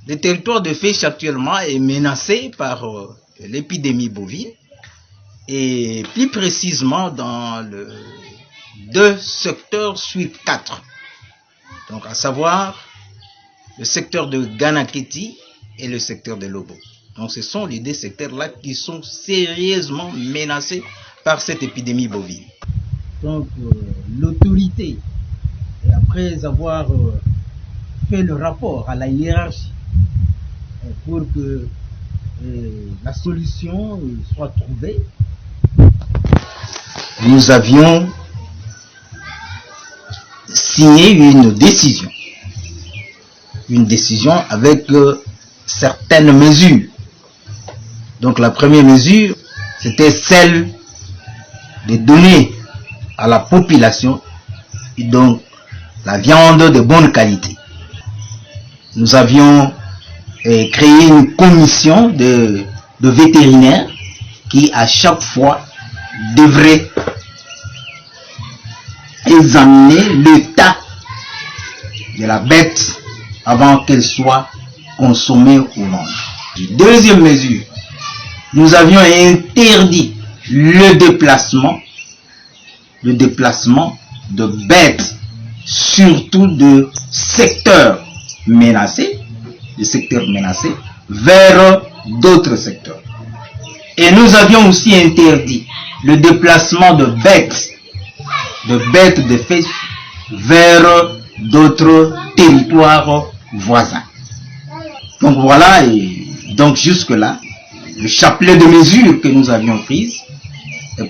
Le territoire de Féche actuellement est menacé par l'épidémie bovine et plus précisément dans le 2 secteurs suite 4. Donc à savoir le secteur de Ganaketi et le secteur de Lobo. Donc ce sont les deux secteurs-là qui sont sérieusement menacés par cette épidémie bovine. Donc l'autorité, après avoir fait le rapport à la hiérarchie pour que la solution soit trouvée, nous avions signé une décision avec certaines mesures. Donc la première mesure, c'était celle de donner à la population donc la viande de bonne qualité. Nous avions créé une commission de vétérinaires qui à chaque fois devrait examiner l'état de la bête avant qu'elle soit consommée ou non. Deuxième mesure, nous avions interdit le déplacement de bêtes, surtout de secteurs menacés, vers d'autres secteurs. Et nous avions aussi interdit le déplacement de bêtes de Féche vers d'autres territoires voisins. Donc voilà, et donc jusque-là, le chapelet de mesures que nous avions prises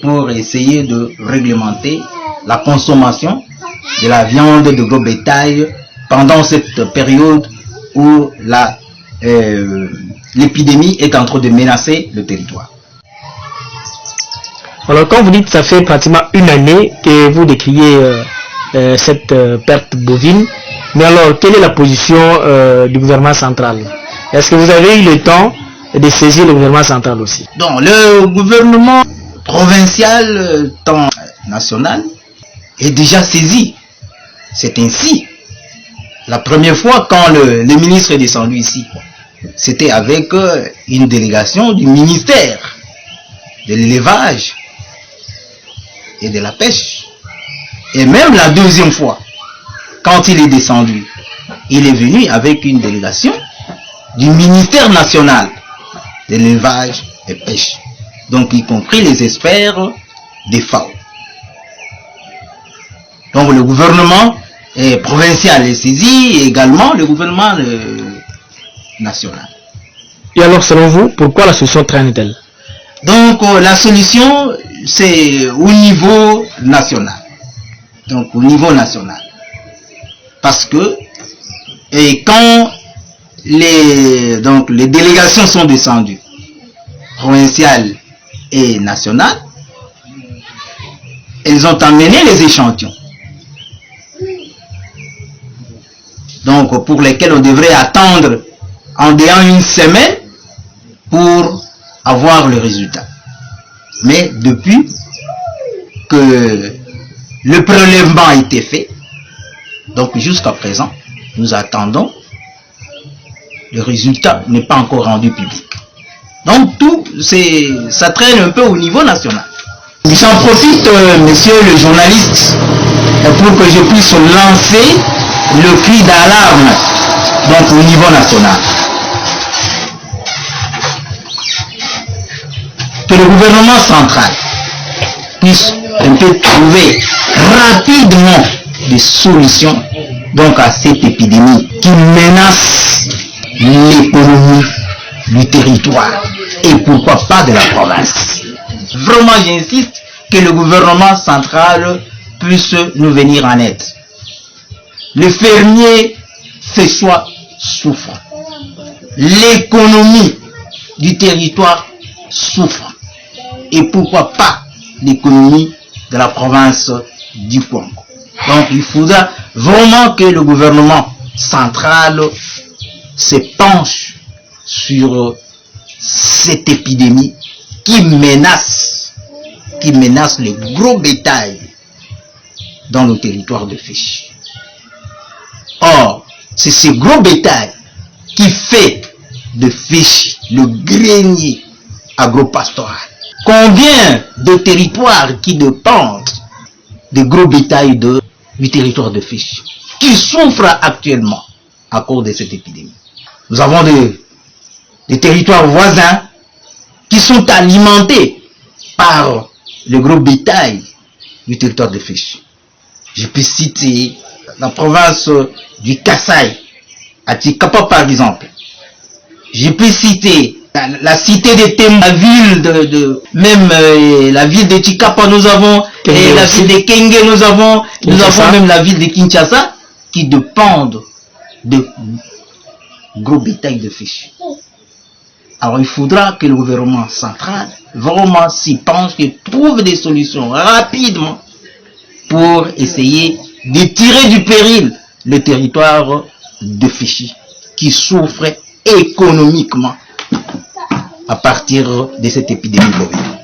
pour essayer de réglementer la consommation de la viande de gros bétail pendant cette période où l'épidémie est en train de menacer le territoire. Alors quand vous dites que ça fait pratiquement une année que vous décriez cette perte bovine, mais alors quelle est la position du gouvernement central? Est-ce que vous avez eu le temps de saisir le gouvernement central aussi? Donc le gouvernement provincial, tant national, est déjà saisi. C'est ainsi. La première fois quand le ministre est descendu ici, c'était avec une délégation du ministère de l'élevage et de la pêche. Et même la deuxième fois, quand il est descendu, il est venu avec une délégation du ministère national de l'élevage et pêche. Donc y compris les experts des FAO. Donc le gouvernement provincial est saisi et également le gouvernement national. Et alors selon vous, pourquoi la solution traîne-t-elle? Donc la solution, c'est au niveau national. Donc au niveau national. Parce que quand les délégations sont descendues, provinciales et nationales, elles ont amené les échantillons. Donc pour lesquels on devrait attendre en dehors une semaine pour avoir le résultat. Mais depuis que le prélèvement a été fait, donc jusqu'à présent, nous attendons, le résultat n'est pas encore rendu public. Donc tout, ça traîne un peu au niveau national. J'en profite, monsieur le journaliste, pour que je puisse lancer le cri d'alarme donc au niveau national. Que le gouvernement central puisse un peu trouver rapidement des solutions donc à cette épidémie qui menace l'économie du territoire et pourquoi pas de la province. Vraiment, j'insiste que le gouvernement central puisse nous venir en aide. Les fermiers féchois souffrent. L'économie du territoire souffre. Et pourquoi pas l'économie de la province du Congo. Donc il faudra vraiment que le gouvernement central se penche sur cette épidémie qui menace le gros bétail dans le territoire de Féche. Or, c'est ce gros bétail qui fait de Fichy le grenier agropastoral. Combien de territoires qui dépendent des gros bétail du territoire de Fichy, qui souffrent actuellement à cause de cette épidémie. Nous avons des territoires voisins qui sont alimentés par le gros bétail du territoire de Fichy. Je peux citer la province du Kasaï, à Tikapa par exemple. Je peux citer la cité de Temba, la ville même la ville de Tikapa, nous avons la ville de Kenge, nous avons même la ville de Kinshasa, qui dépendent de gros bétail de Fichy. Alors il faudra que le gouvernement central vraiment s'y penche et trouve des solutions rapidement pour essayer de tirer du péril le territoire de Fichy qui souffre économiquement à partir de cette épidémie bovine.